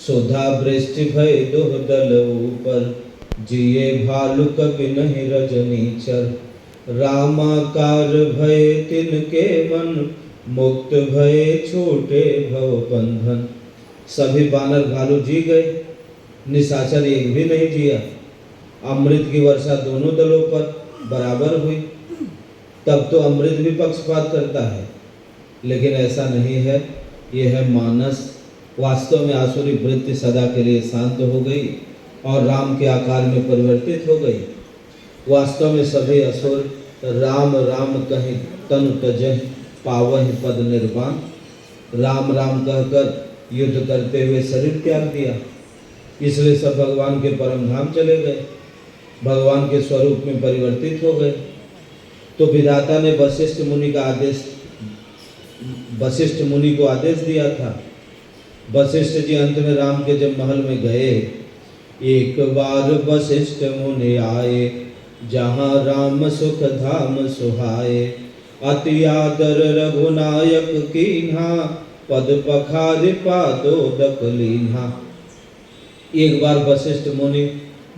सुधा वृष्टि भय दोह दल ऊपर, जिये भालु कपि नहीं रजनीचर। रामाकार भय तिनके मन, मुक्त भय छूटे भव बंधन। सभी बानर भालू जी गए, निशाचर एक भी नहीं जिया। अमृत की वर्षा दोनों दलों पर बराबर हुई। तब तो अमृत भी पक्षपात करता है, लेकिन ऐसा नहीं है। यह है मानस। वास्तव में आसुरी वृत्ति सदा के लिए शांत हो गई और राम के आकार में परिवर्तित हो गई। वास्तव में सभी असुर राम राम कहीं तनु तजहि, पावहि पद निर्वाण। राम राम कहकर युद्ध करते हुए शरीर त्याग दिया। इसलिए सब भगवान के परम धाम चले गए, भगवान के स्वरूप में परिवर्तित हो गए। तो विधाता ने वशिष्ठ मुनि को आदेश दिया था। वशिष्ठ जी अंत में राम के जब महल में गए, एक बार वशिष्ठ मुनि आए, जहाँ राम सुख धाम सुहाए। अति आदर रघुनायक कीन्हा, पद पखारि पादोदक लीन्हा। एक बार वशिष्ठ मुनि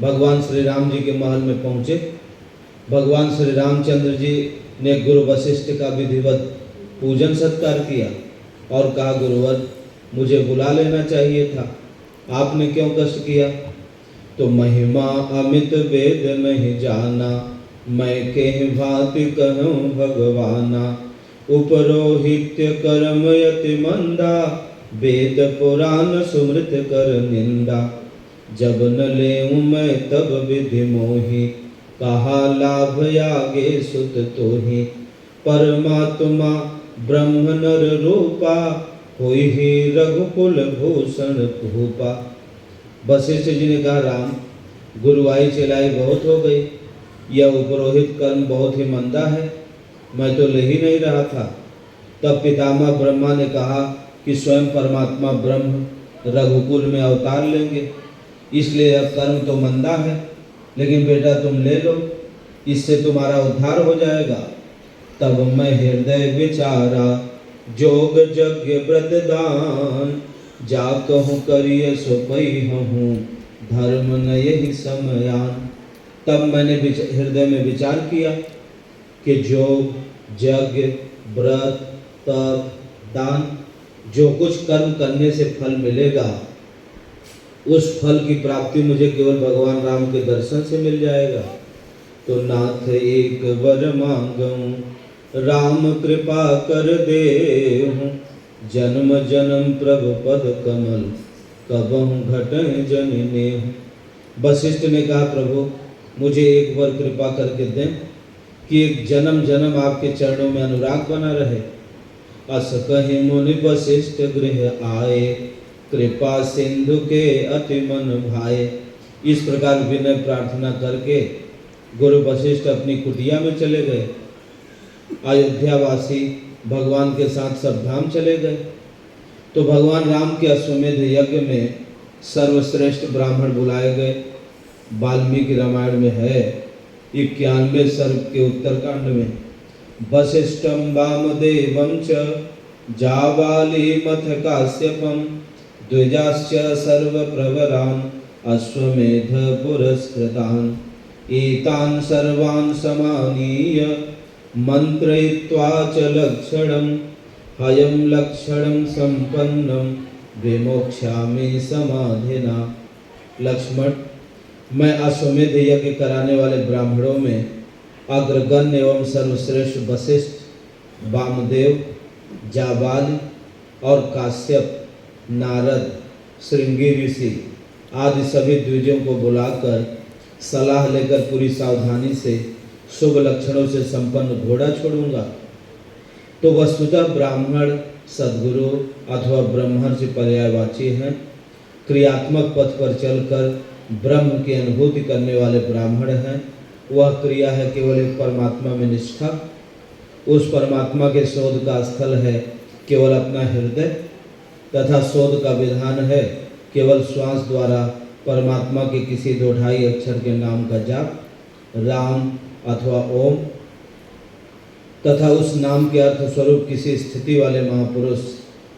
भगवान श्री राम जी के महल में पहुँचे। भगवान श्री रामचंद्र जी ने गुरु वशिष्ठ का विधिवत पूजन सत्कार किया और कहा, गुरुवर मुझे बुला लेना चाहिए था, आपने क्यों कष्ट किया? तो महिमा अमित वेद नहीं जाना, मैं केहि भांति कहूँ भगवाना। उपरोहित्य कर्म यति मंदा, वेद पुराण सुमृत कर निंदा। जब न लेऊं मैं तब विधि मोहि, कहा लाभ आगे सुत तोहि। परमात्मा ब्रह्म नर रूपा, होई ही रघुकुल भूषण भूपा। वशिष्ठ जी ने कहा, राम गुरुआई चलाई बहुत हो गई, यह उपरोहित कर्म बहुत ही मंदा है, मैं तो ले ही नहीं रहा था। तब पितामह ब्रह्मा ने कहा कि स्वयं परमात्मा ब्रह्म रघुकुल में अवतार लेंगे, इसलिए यह कर्म तो मंदा है, लेकिन बेटा तुम ले लो, इससे तुम्हारा उद्धार हो जाएगा। तब मैं हृदय विचारा, जोग यज्ञ व्रत दान। जा कहूँ करिय सो पैहूँ, धर्म न यही समयान। तब मैंने हृदय में विचार किया कि योग यज्ञ व्रत तप दान, जो कुछ कर्म करने से फल मिलेगा, उस फल की प्राप्ति मुझे केवल भगवान राम के दर्शन से मिल जाएगा। तो नाथ एक वर मांगूं, राम कृपा कर देहूं। जन्म जन्म प्रभु पद कमल, कबहु घटहि जनि नेहु। वशिष्ठ ने कहा, प्रभु मुझे एक बार कृपा करके दें कि एक जन्म जन्म आपके चरणों में अनुराग बना रहे। अस कहि मुनि वशिष्ठ गृह आए, कृपा सिंधु के अति मन भाए। इस प्रकार विनय प्रार्थना करके गुरु वशिष्ठ अपनी कुटिया में चले गए। अयोध्यावासी भगवान के साथ सब धाम चले गए। तो भगवान राम के अश्वमेध यज्ञ में सर्वश्रेष्ठ ब्राह्मण बुलाए गए। वाल्मीकि रामायण में है 91 सर्ग के उत्तरकांड में, वशिष्ठम वामदेवं च जाबालिमथ काश्यपम, द्विजाश्च सर्वप्रवरान् अश्वमेध पुरस्कृतान्। एतान् सर्वान् समानीय मंत्रयित्वा च लक्षणं, हयं लक्षणं संपन्नं विमोक्ष्यामि समाधिना। लक्ष्मण, मैं अश्वमेध यज्ञ कराने वाले ब्राह्मणों में अग्रगण्य एवं सर्वश्रेष्ठ वशिष्ठ, वामदेव, जाबाल और काश्यप, नारद, श्रृंगी ऋषि आदि सभी द्विजों को बुलाकर सलाह लेकर पूरी सावधानी से शुभ लक्षणों से संपन्न घोड़ा छोड़ूंगा। तो वस्तुतः ब्राह्मण सद्गुरु अथवा ब्रह्मर्षि पर्यायवाची हैं। क्रियात्मक पथ पर चलकर ब्रह्म की अनुभूति करने वाले ब्राह्मण हैं। वह क्रिया है केवल एक परमात्मा में निष्ठा। उस परमात्मा के शोध का स्थल है केवल अपना हृदय, तथा शोध का विधान है केवल श्वास द्वारा परमात्मा के किसी दो ढाई अक्षर के नाम का जाप, राम अथवा ओम, तथा उस नाम के अर्थ स्वरूप किसी स्थिति वाले महापुरुष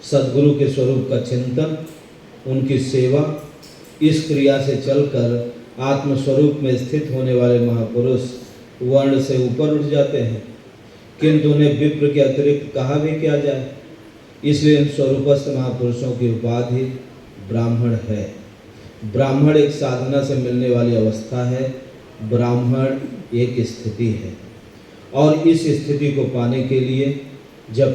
सद्गुरु के स्वरूप का चिंतन। उनकी सेवा, इस क्रिया से चलकर आत्मस्वरूप में स्थित होने वाले महापुरुष वर्ण से ऊपर उठ जाते हैं, किंतु उन्हें विप्र के अतिरिक्त कहा भी क्या जाए। इसलिए इन स्वरूपस्थ महापुरुषों की उपाधि ब्राह्मण है। ब्राह्मण एक साधना से मिलने वाली अवस्था है, ब्राह्मण एक स्थिति है, और इस स्थिति को पाने के लिए जब तक